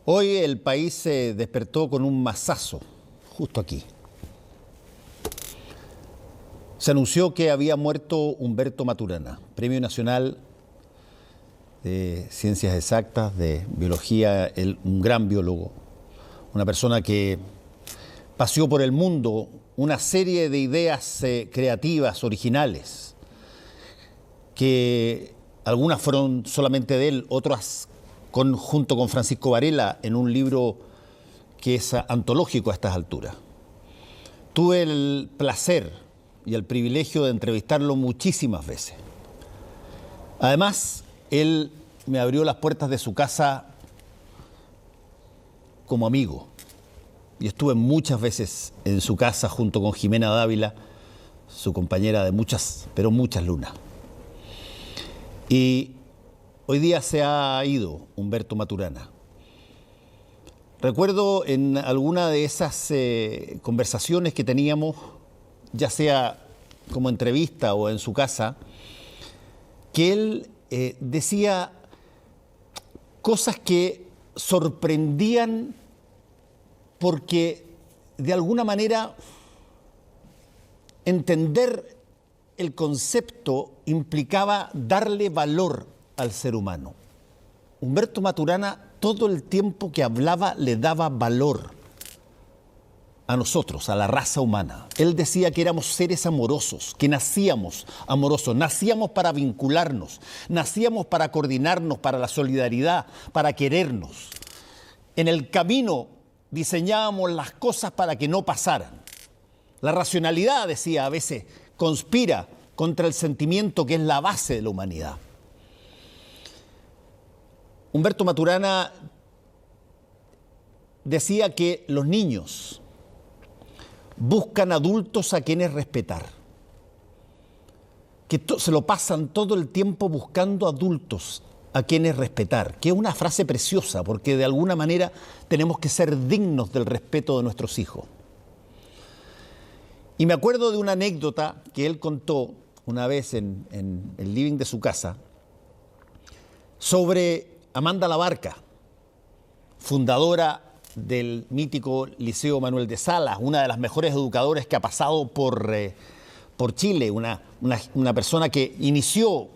Hoy el país se despertó con un mazazo, justo aquí. Se anunció que había muerto Humberto Maturana, Premio Nacional de Ciencias Exactas, de Biología, un gran biólogo, una persona que paseó por el mundo una serie de ideas creativas, originales, que algunas fueron solamente de él, otras junto con Francisco Varela en un libro que es antológico a estas alturas. Tuve el placer y el privilegio de entrevistarlo muchísimas veces. Además, él me abrió las puertas de su casa como amigo. Y estuve muchas veces en su casa junto con Jimena Dávila, su compañera de muchas, pero muchas lunas. Y hoy día se ha ido Humberto Maturana. Recuerdo en alguna de esas conversaciones que teníamos, ya sea como entrevista o en su casa, que él decía cosas que sorprendían porque de alguna manera entender el concepto implicaba darle valor al ser humano. Humberto Maturana todo el tiempo que hablaba le daba valor a nosotros, a la raza humana. Él decía que éramos seres amorosos, que nacíamos amorosos, nacíamos para vincularnos, nacíamos para coordinarnos, para la solidaridad, para querernos. En el camino diseñábamos las cosas para que no pasaran. La racionalidad, decía, a veces conspira contra el sentimiento que es la base de la humanidad. Humberto Maturana decía que los niños buscan adultos a quienes respetar, que se lo pasan todo el tiempo buscando adultos a quienes respetar, que es una frase preciosa porque de alguna manera tenemos que ser dignos del respeto de nuestros hijos. Y me acuerdo de una anécdota que él contó una vez en el living de su casa sobre Amanda Labarca, fundadora del mítico Liceo Manuel de Salas, una de las mejores educadoras que ha pasado por Chile, una persona que inició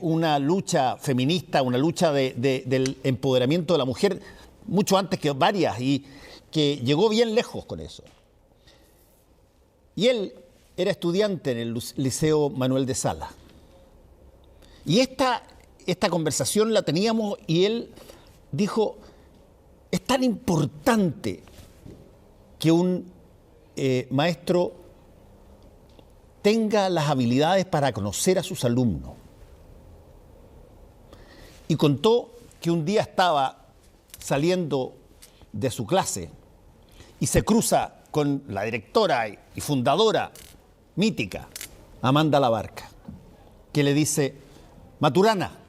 una lucha feminista, una lucha del empoderamiento de la mujer mucho antes que varias y que llegó bien lejos con eso. Y él era estudiante en el Liceo Manuel de Salas. Y esta conversación la teníamos y él dijo: es tan importante que un maestro tenga las habilidades para conocer a sus alumnos. Y contó que un día estaba saliendo de su clase y se cruza con la directora y fundadora mítica, Amanda Labarca, que le dice: Maturana,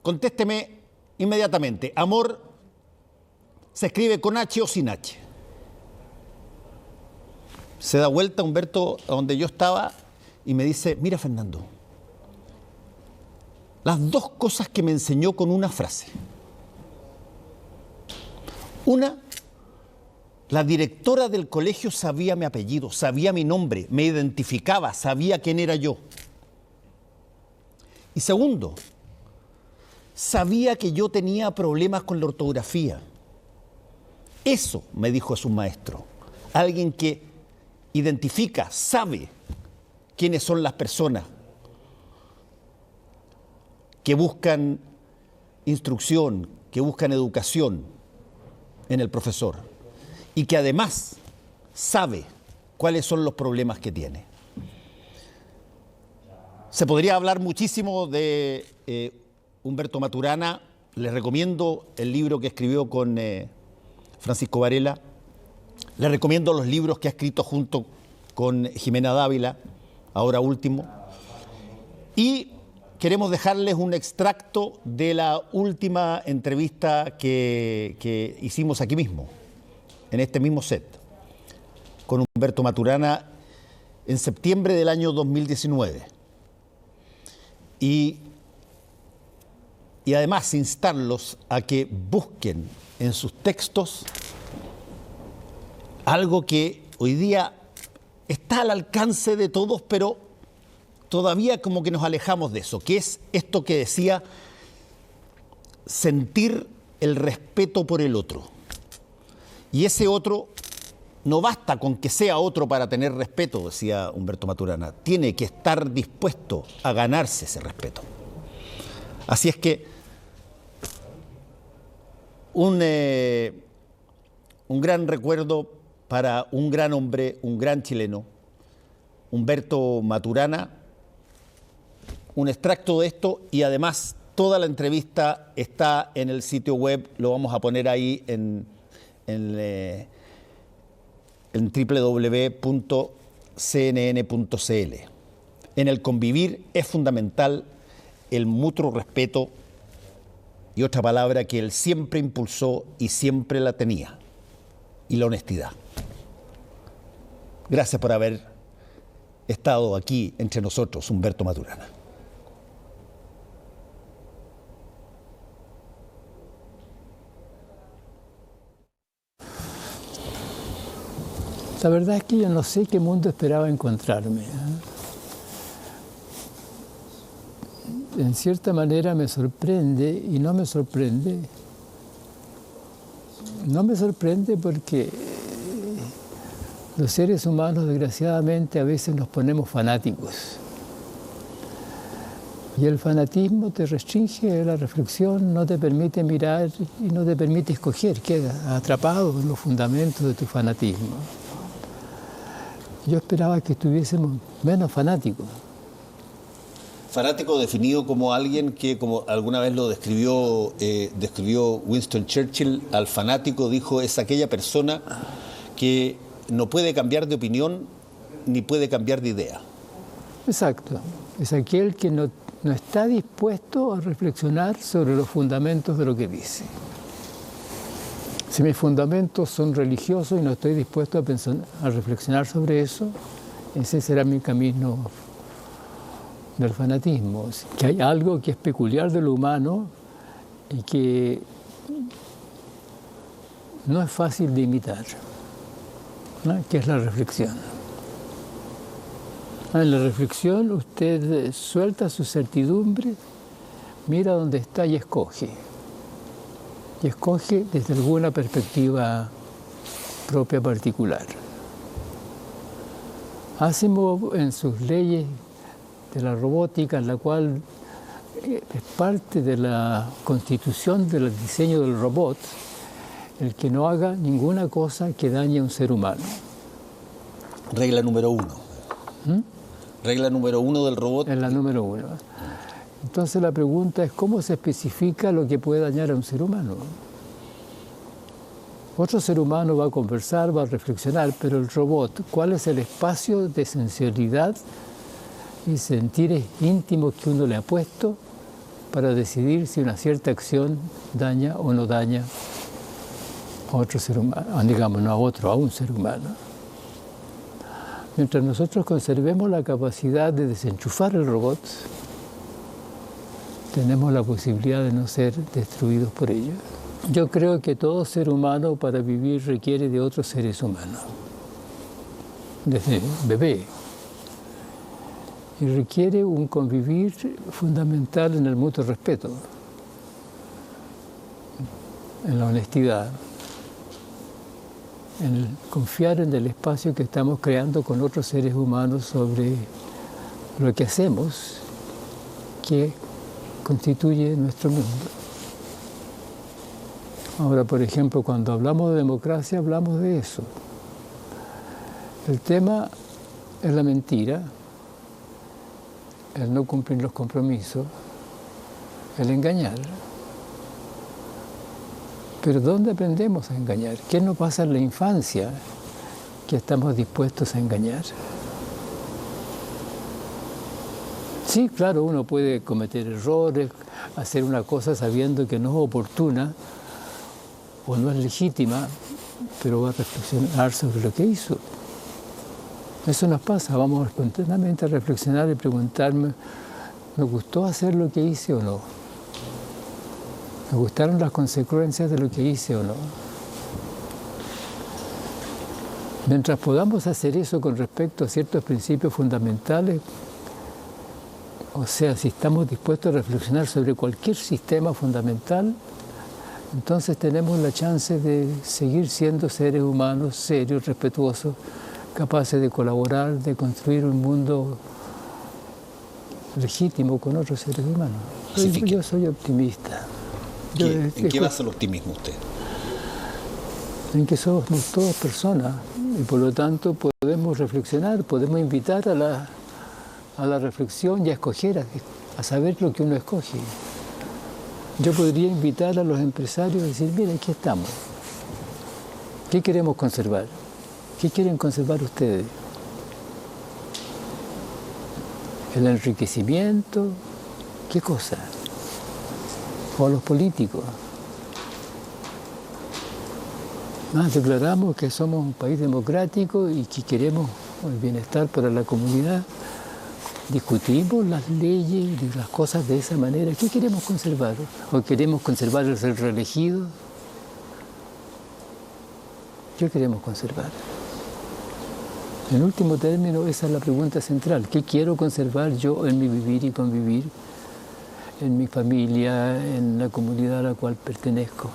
contésteme inmediatamente, ¿amor se escribe con H o sin H? Se da vuelta Humberto a donde yo estaba y me dice: mira, Fernando, las dos cosas que me enseñó con una frase. Una, la directora del colegio sabía mi apellido, sabía mi nombre, me identificaba, sabía quién era yo. Y segundo, sabía que yo tenía problemas con la ortografía. Eso me dijo su maestro. Alguien que identifica, sabe quiénes son las personas que buscan instrucción, que buscan educación en el profesor y que además sabe cuáles son los problemas que tiene. Se podría hablar muchísimo de Humberto Maturana. Les recomiendo el libro que escribió con Francisco Varela. Les recomiendo los libros que ha escrito junto con Jimena Dávila, ahora último. Y queremos dejarles un extracto de la última entrevista que hicimos aquí mismo, en este mismo set, con Humberto Maturana en septiembre del año 2019. Y y además instarlos a que busquen en sus textos algo que hoy día está al alcance de todos, pero todavía como que nos alejamos de eso, que es esto que decía, sentir el respeto por el otro. Y ese otro no basta con que sea otro para tener respeto, decía Humberto Maturana, tiene que estar dispuesto a ganarse ese respeto. Así es que un gran recuerdo para un gran hombre, un gran chileno, Humberto Maturana, un extracto de esto y además toda la entrevista está en el sitio web, lo vamos a poner ahí en www.cnn.cl. En el convivir es fundamental el mutuo respeto y otra palabra que él siempre impulsó y siempre la tenía, y la honestidad. Gracias por haber estado aquí entre nosotros, Humberto Maturana. La verdad es que yo no sé qué mundo esperaba encontrarme. En cierta manera me sorprende y no me sorprende. No me sorprende porque los seres humanos, desgraciadamente, a veces nos ponemos fanáticos. Y el fanatismo te restringe la reflexión, no te permite mirar y no te permite escoger, quedas atrapado en los fundamentos de tu fanatismo. Yo esperaba que estuviésemos menos fanáticos. Fanático definido como alguien que, como alguna vez lo describió Winston Churchill, al fanático dijo, es aquella persona que no puede cambiar de opinión ni puede cambiar de idea. Exacto, es aquel que no está dispuesto a reflexionar sobre los fundamentos de lo que dice. Si mis fundamentos son religiosos y no estoy dispuesto a reflexionar sobre eso, ese será mi camino del fanatismo. Que hay algo que es peculiar de lo humano y que no es fácil de imitar, ¿no? Que es la reflexión. En la reflexión usted suelta su certidumbre, mira dónde está y escoge. Y escoge desde alguna perspectiva propia particular. Asimov, en sus leyes de la robótica, en la cual es parte de la constitución del diseño del robot, el que no haga ninguna cosa que dañe a un ser humano. Regla número 1. Regla número 1 del robot. Es la número 1. Entonces la pregunta es cómo se especifica lo que puede dañar a un ser humano. Otro ser humano va a conversar, va a reflexionar, pero el robot, ¿cuál es el espacio de sensibilidad y sentires íntimos que uno le ha puesto para decidir si una cierta acción daña o no daña a otro ser humano, digamos, no a otro, a un ser humano? Mientras nosotros conservemos la capacidad de desenchufar el robot, tenemos la posibilidad de no ser destruidos por ello. Yo creo que todo ser humano para vivir requiere de otros seres humanos, desde bebé. Y requiere un convivir fundamental en el mutuo respeto, en la honestidad, en el confiar en el espacio que estamos creando con otros seres humanos sobre lo que hacemos, que constituye nuestro mundo. Ahora, por ejemplo, cuando hablamos de democracia, hablamos de eso. El tema es la mentira, el no cumplir los compromisos, el engañar. Pero ¿dónde aprendemos a engañar? ¿Qué nos pasa en la infancia que estamos dispuestos a engañar? Sí, claro, uno puede cometer errores, hacer una cosa sabiendo que no es oportuna o no es legítima, pero va a reflexionar sobre lo que hizo. Eso nos pasa, vamos espontáneamente a reflexionar y preguntarme, ¿me gustó hacer lo que hice o no? ¿Me gustaron las consecuencias de lo que hice o no? Mientras podamos hacer eso con respecto a ciertos principios fundamentales, o sea, si estamos dispuestos a reflexionar sobre cualquier sistema fundamental, entonces tenemos la chance de seguir siendo seres humanos serios, respetuosos, capaces de colaborar, de construir un mundo legítimo con otros seres humanos. Yo soy optimista. ¿En qué basa el optimismo usted? En que somos todos personas y por lo tanto podemos reflexionar, podemos invitar a la reflexión y a escoger, a saber lo que uno escoge. Yo podría invitar a los empresarios a decir, miren, aquí estamos. ¿Qué queremos conservar? ¿Qué quieren conservar ustedes? ¿El enriquecimiento? ¿Qué cosa? ¿O a los políticos? Declaramos que somos un país democrático y que queremos el bienestar para la comunidad. Discutimos las leyes y las cosas de esa manera. ¿Qué queremos conservar? ¿O queremos conservar el ser reelegido? ¿Qué queremos conservar? En último término, esa es la pregunta central. ¿Qué quiero conservar yo en mi vivir y convivir, en mi familia, en la comunidad a la cual pertenezco?